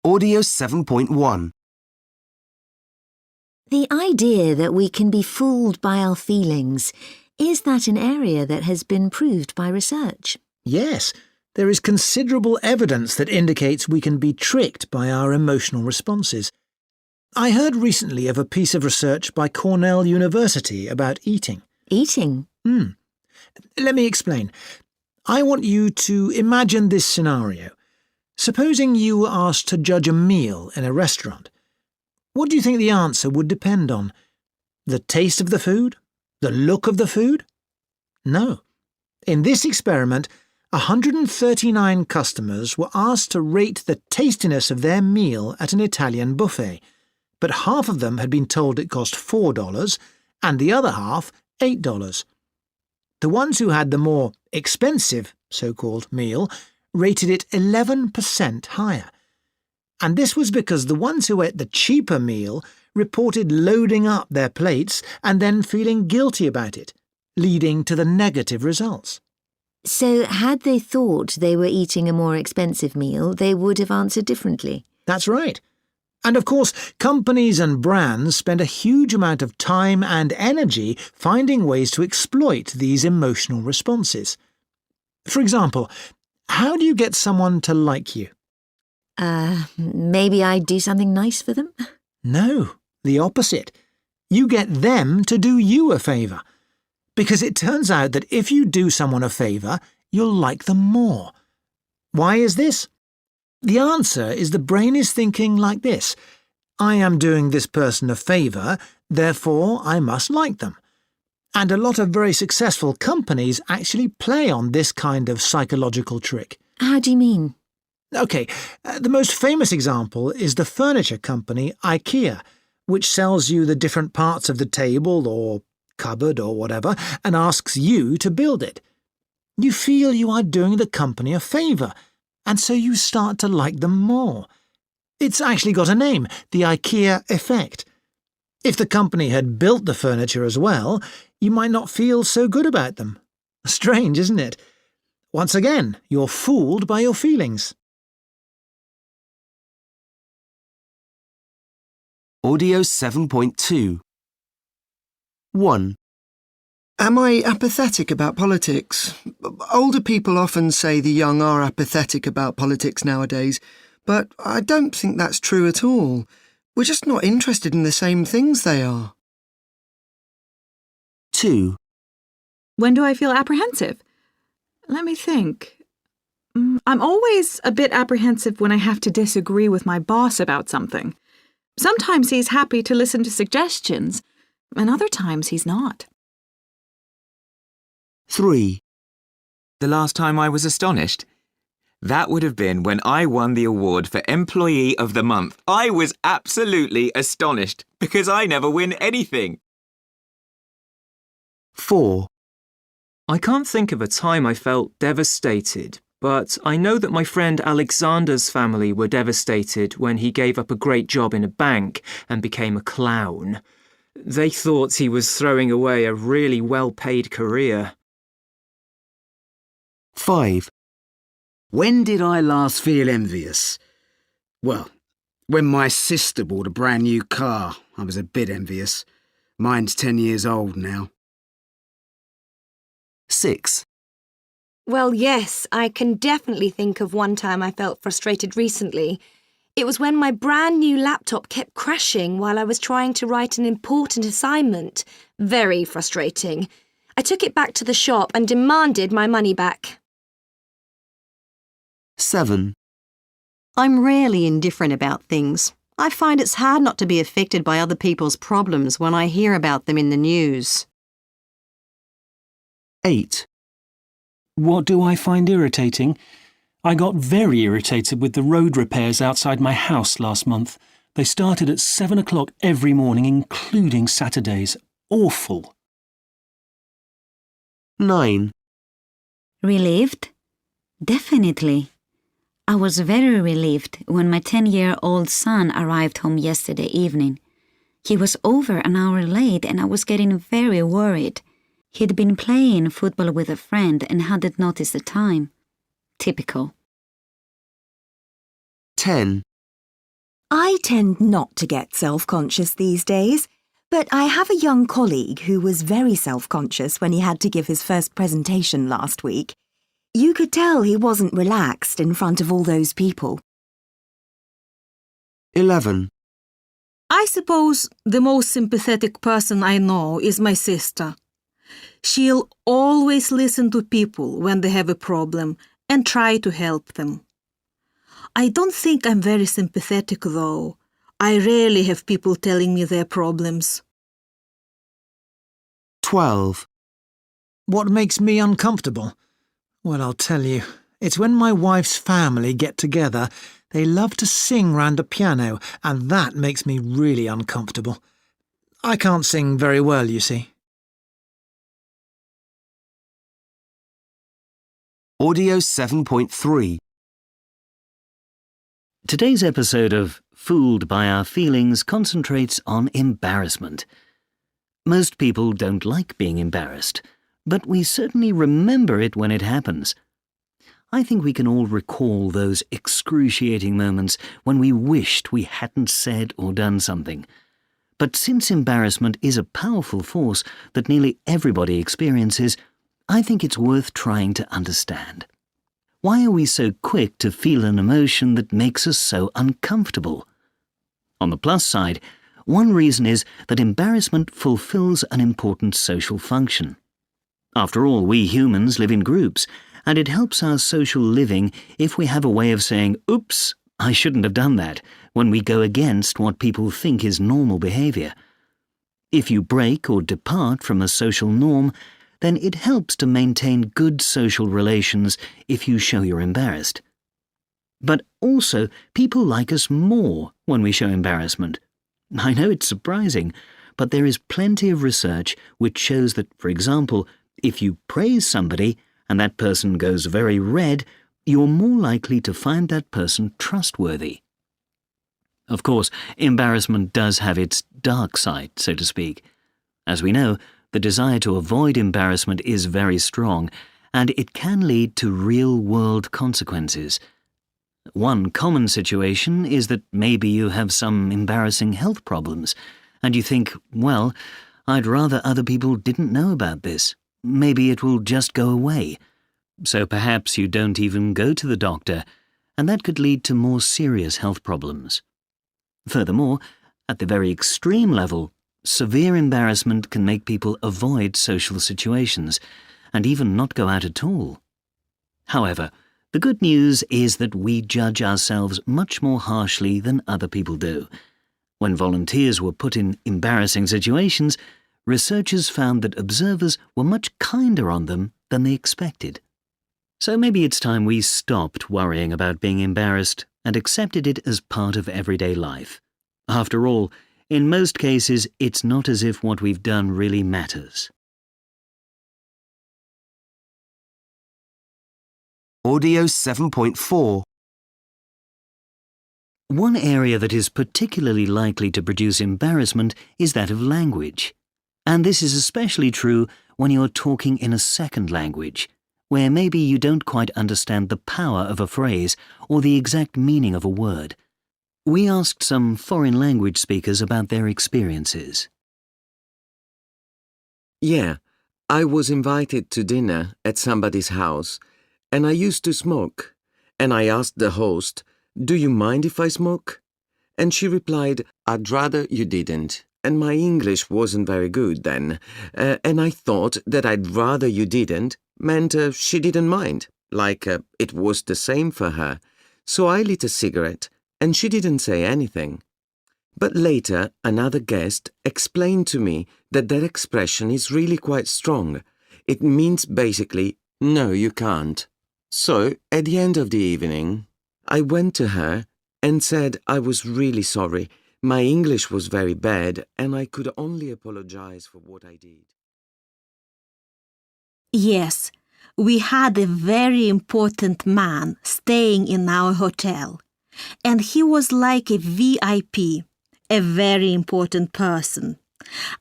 Audio 7.1. The idea that we can be fooled by our feelings, is that an area that has been proved by research? Yes, there is considerable evidence that indicates we can be tricked by our emotional responses. I heard recently of a piece of research by Cornell University about eating. Eating? Let me explain. I want you to imagine this scenario. Supposing you were asked to judge a meal in a restaurant. What do you think the answer would depend on? The taste of the food? The look of the food? No. In this experiment, 139 customers were asked to rate the tastiness of their meal at an Italian buffet, but half of them had been told it cost $4 and the other half $8. The ones who had the more expensive, so-called meal rated it 11% higher. And this was because the ones who ate the cheaper meal reported loading up their plates and then feeling guilty about it, leading to the negative results. So had they thought they were eating a more expensive meal, they would have answered differently? That's right. And of course, companies and brands spend a huge amount of time and energy finding ways to exploit these emotional responses. For example, how do you get someone to like you? Maybe I do something nice for them? No, the opposite. You get them to do you a favour. Because it turns out that if you do someone a favour, you'll like them more. Why is this? The answer is the brain is thinking like this. I am doing this person a favour, therefore I must like them. And a lot of very successful companies actually play on this kind of psychological trick. How do you mean? OK, the most famous example is the furniture company IKEA, which sells you the different parts of the table or cupboard or whatever and asks you to build it. You feel you are doing the company a favour, and so you start to like them more. It's actually got a name, the IKEA effect. If the company had built the furniture as well, you might not feel so good about them. Strange, isn't it? Once again, you're fooled by your feelings. Audio 7.2. 1. Am I apathetic about politics? Older people often say the young are apathetic about politics nowadays, but I don't think that's true at all. We're just not interested in the same things they are. 2. When do I feel apprehensive? Let me think. I'm always a bit apprehensive when I have to disagree with my boss about something. Sometimes he's happy to listen to suggestions, and other times he's not. 3. The last time I was astonished? That would have been when I won the award for Employee of the Month. I was absolutely astonished, because I never win anything. 4. I can't think of a time I felt devastated, but I know that my friend Alexander's family were devastated when he gave up a great job in a bank and became a clown. They thought he was throwing away a really well-paid career. 5. When did I last feel envious? Well, when my sister bought a brand new car, I was a bit envious. Mine's 10 years old now. 6. Well, yes, I can definitely think of one time I felt frustrated recently. It was when my brand new laptop kept crashing while I was trying to write an important assignment. Very frustrating. I took it back to the shop and demanded my money back. 7. I'm rarely indifferent about things. I find it's hard not to be affected by other people's problems when I hear about them in the news. 8. What do I find irritating? I got very irritated with the road repairs outside my house last month. They started at 7 o'clock every morning, including Saturdays. Awful. 9. Relieved? Definitely. I was very relieved when my 10-year-old son arrived home yesterday evening. He was over an hour late and I was getting very worried. He'd been playing football with a friend and hadn't noticed the time. Typical. 10. I tend not to get self-conscious these days, but I have a young colleague who was very self-conscious when he had to give his first presentation last week. You could tell he wasn't relaxed in front of all those people. 11. I suppose the most sympathetic person I know is my sister. She'll always listen to people when they have a problem and try to help them. I don't think I'm very sympathetic, though. I rarely have people telling me their problems. 12. What makes me uncomfortable? Well, I'll tell you. It's when my wife's family get together. They love to sing round a piano, and that makes me really uncomfortable. I can't sing very well, you see. Audio 7.3. Today's episode of Fooled by Our Feelings concentrates on embarrassment. Most people don't like being embarrassed, but we certainly remember it when it happens. I think we can all recall those excruciating moments when we wished we hadn't said or done something. But since embarrassment is a powerful force that nearly everybody experiences, I think it's worth trying to understand. Why are we so quick to feel an emotion that makes us so uncomfortable? On the plus side, one reason is that embarrassment fulfills an important social function. After all, we humans live in groups, and it helps our social living if we have a way of saying, "Oops, I shouldn't have done that," when we go against what people think is normal behaviour. If you break or depart from a social norm, then it helps to maintain good social relations if you show you're embarrassed. But also, people like us more when we show embarrassment. I know it's surprising, but there is plenty of research which shows that, for example, if you praise somebody and that person goes very red, you're more likely to find that person trustworthy. Of course, embarrassment does have its dark side, so to speak. As we know, the desire to avoid embarrassment is very strong, and it can lead to real-world consequences. One common situation is that maybe you have some embarrassing health problems, and you think, well, I'd rather other people didn't know about this. Maybe it will just go away. So perhaps you don't even go to the doctor, and that could lead to more serious health problems. Furthermore, at the very extreme level, severe embarrassment can make people avoid social situations, and even not go out at all. However, the good news is that we judge ourselves much more harshly than other people do. When volunteers were put in embarrassing situations, researchers found that observers were much kinder on them than they expected. So maybe it's time we stopped worrying about being embarrassed and accepted it as part of everyday life. After all, in most cases, it's not as if what we've done really matters. Audio 7.4. One area that is particularly likely to produce embarrassment is that of language. And this is especially true when you're talking in a second language, where maybe you don't quite understand the power of a phrase or the exact meaning of a word. We asked some foreign language speakers about their experiences. Yeah, I was invited to dinner at somebody's house, and I used to smoke, and I asked the host, "Do you mind if I smoke?" And she replied, "I'd rather you didn't." And my English wasn't very good then, and I thought that "I'd rather you didn't" meant she didn't mind, like it was the same for her. So I lit a cigarette, and she didn't say anything. But later, another guest explained to me that that expression is really quite strong. It means basically, "No, you can't." So, at the end of the evening, I went to her and said I was really sorry. My English was very bad, and I could only apologize for what I did. Yes, we had a very important man staying in our hotel, and he was like a VIP, a very important person,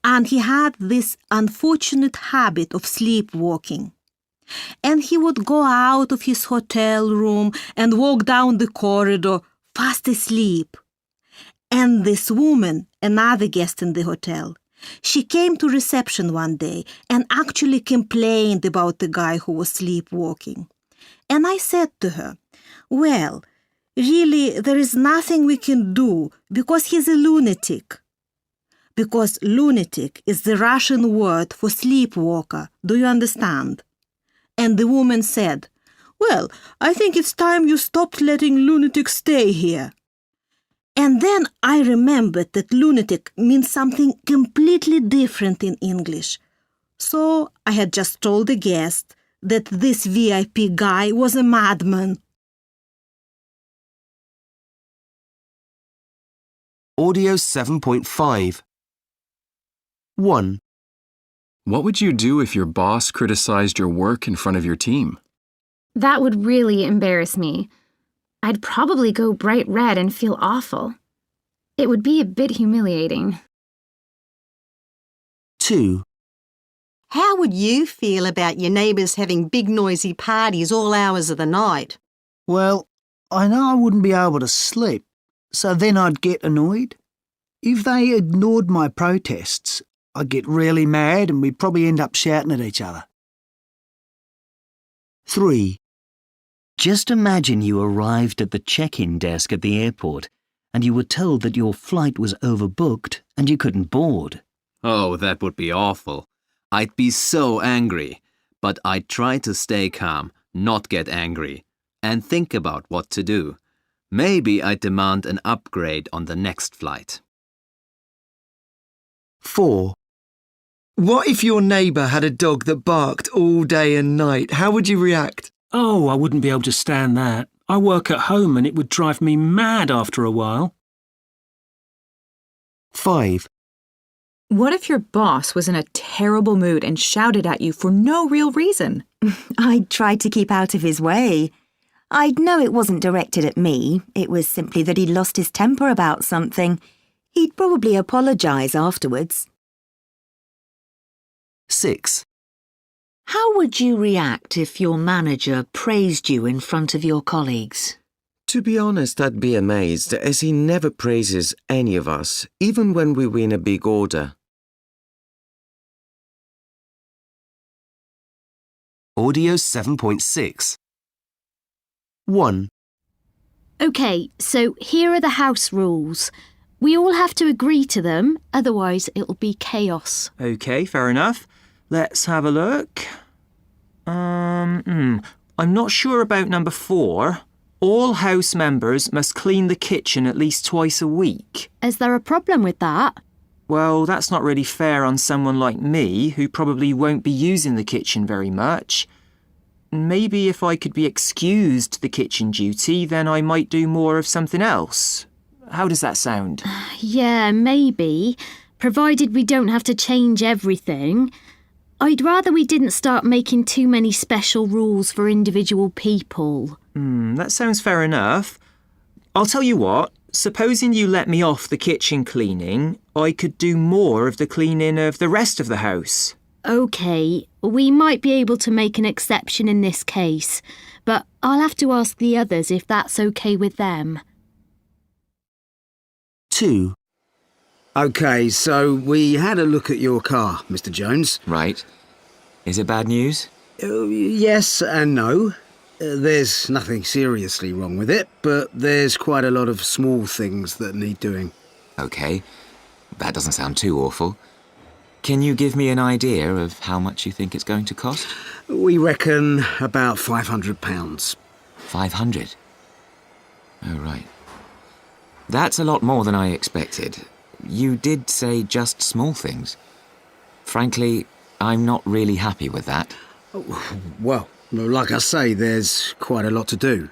and he had this unfortunate habit of sleepwalking. And he would go out of his hotel room and walk down the corridor fast asleep. And this woman, another guest in the hotel, she came to reception one day and actually complained about the guy who was sleepwalking. And I said to her, well, really, there is nothing we can do because he's a lunatic. Because lunatic is the Russian word for sleepwalker. Do you understand? And the woman said, well, I think it's time you stopped letting lunatics stay here. And then I remembered that lunatic means something completely different in English. So I had just told the guest that this VIP guy was a madman. Audio 7.5. 1. What would you do if your boss criticized your work in front of your team? That would really embarrass me. I'd probably go bright red and feel awful. It would be a bit humiliating. 2. How would you feel about your neighbours having big noisy parties all hours of the night? Well, I know I wouldn't be able to sleep, so then I'd get annoyed. If they ignored my protests, I'd get really mad and we'd probably end up shouting at each other. 3. Just imagine you arrived at the check-in desk at the airport and you were told that your flight was overbooked and you couldn't board. Oh, that would be awful. I'd be so angry. But I'd try to stay calm, not get angry, and think about what to do. Maybe I'd demand an upgrade on the next flight. 4. What if your neighbour had a dog that barked all day and night? How would you react? Oh, I wouldn't be able to stand that. I work at home and it would drive me mad after a while. 5. What if your boss was in a terrible mood and shouted at you for no real reason? I'd try to keep out of his way. I'd know it wasn't directed at me. It was simply that he'd lost his temper about something. He'd probably apologise afterwards. 6. How would you react if your manager praised you in front of your colleagues? To be honest, I'd be amazed, as he never praises any of us, even when we win a big order. Audio 7.6. 1. Okay, so here are the house rules. We all have to agree to them, otherwise it'll be chaos. OK, fair enough. Let's have a look. I'm not sure about number 4. All house members must clean the kitchen at least twice a week. Is there a problem with that? Well, that's not really fair on someone like me, who probably won't be using the kitchen very much. Maybe if I could be excused the kitchen duty, then I might do more of something else. How does that sound? Yeah, maybe, provided we don't have to change everything. I'd rather we didn't start making too many special rules for individual people. That sounds fair enough. I'll tell you what, supposing you let me off the kitchen cleaning, I could do more of the cleaning of the rest of the house. OK, we might be able to make an exception in this case, but I'll have to ask the others if that's OK with them. 2. OK, so we had a look at your car, Mr. Jones. Right. Is it bad news? Yes and no. There's nothing seriously wrong with it, but there's quite a lot of small things that need doing. OK. That doesn't sound too awful. Can you give me an idea of how much you think it's going to cost? We reckon about £500. 500? Oh, right. That's a lot more than I expected. You did say just small things. Frankly, I'm not really happy with that. Well, like I say, there's quite a lot to do.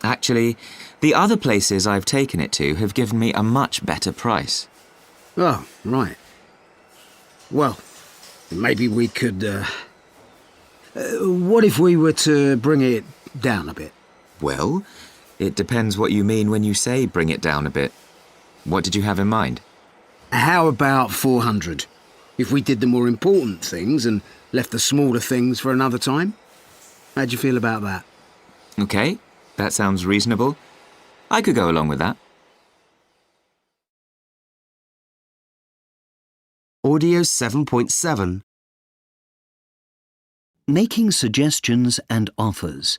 Actually, the other places I've taken it to have given me a much better price. Oh, right. Well, maybe we could... what if we were to bring it down a bit? Well, it depends what you mean when you say bring it down a bit. What did you have in mind? How about 400? If we did the more important things and left the smaller things for another time? How'd you feel about that? OK, that sounds reasonable. I could go along with that. Audio 7.7. Making suggestions and offers.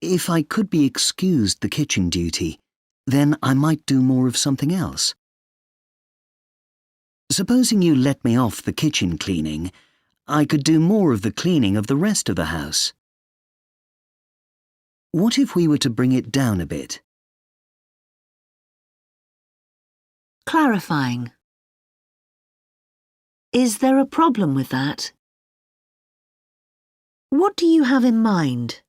If I could be excused the kitchen duty, then I might do more of something else. Supposing you let me off the kitchen cleaning, I could do more of the cleaning of the rest of the house. What if we were to bring it down a bit? Clarifying. Is there a problem with that? What do you have in mind?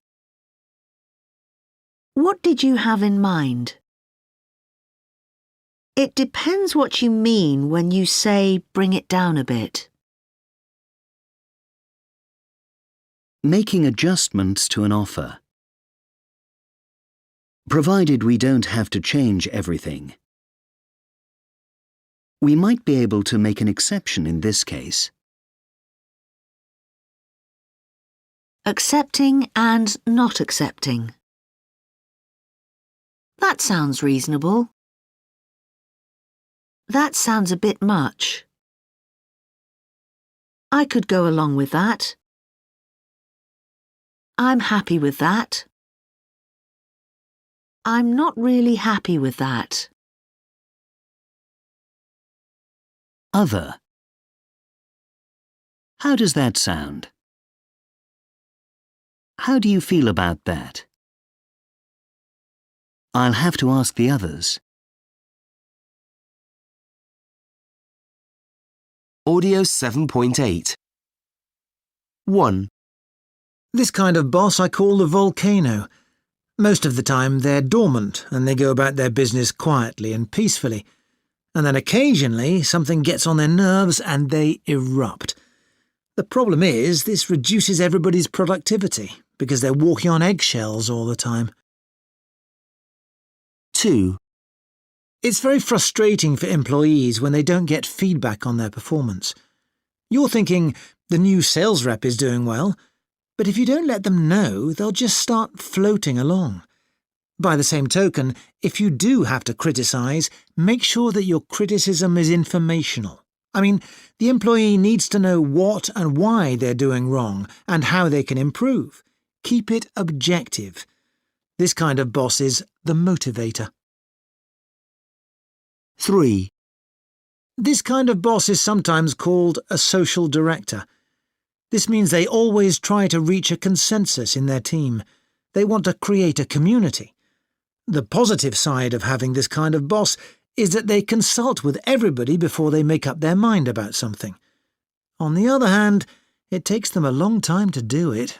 What did you have in mind? It depends what you mean when you say bring it down a bit. Making adjustments to an offer. Provided we don't have to change everything. We might be able to make an exception in this case. Accepting and not accepting. That sounds reasonable. That sounds a bit much. I could go along with that. I'm happy with that. I'm not really happy with that. Other. How does that sound? How do you feel about that? I'll have to ask the others. Audio 7.8. 1. This kind of boss I call the volcano. Most of the time they're dormant and they go about their business quietly and peacefully. And then occasionally something gets on their nerves and they erupt. The problem is this reduces everybody's productivity because they're walking on eggshells all the time. 2. It's very frustrating for employees when they don't get feedback on their performance. You're thinking the new sales rep is doing well, but if you don't let them know, they'll just start floating along. By the same token, if you do have to criticise, make sure that your criticism is informational. I mean, the employee needs to know what and why they're doing wrong and how they can improve. Keep it objective. This kind of boss is the motivator. 3. This kind of boss is sometimes called a social director. This means they always try to reach a consensus in their team. They want to create a community. The positive side of having this kind of boss is that they consult with everybody before they make up their mind about something. On the other hand, it takes them a long time to do it.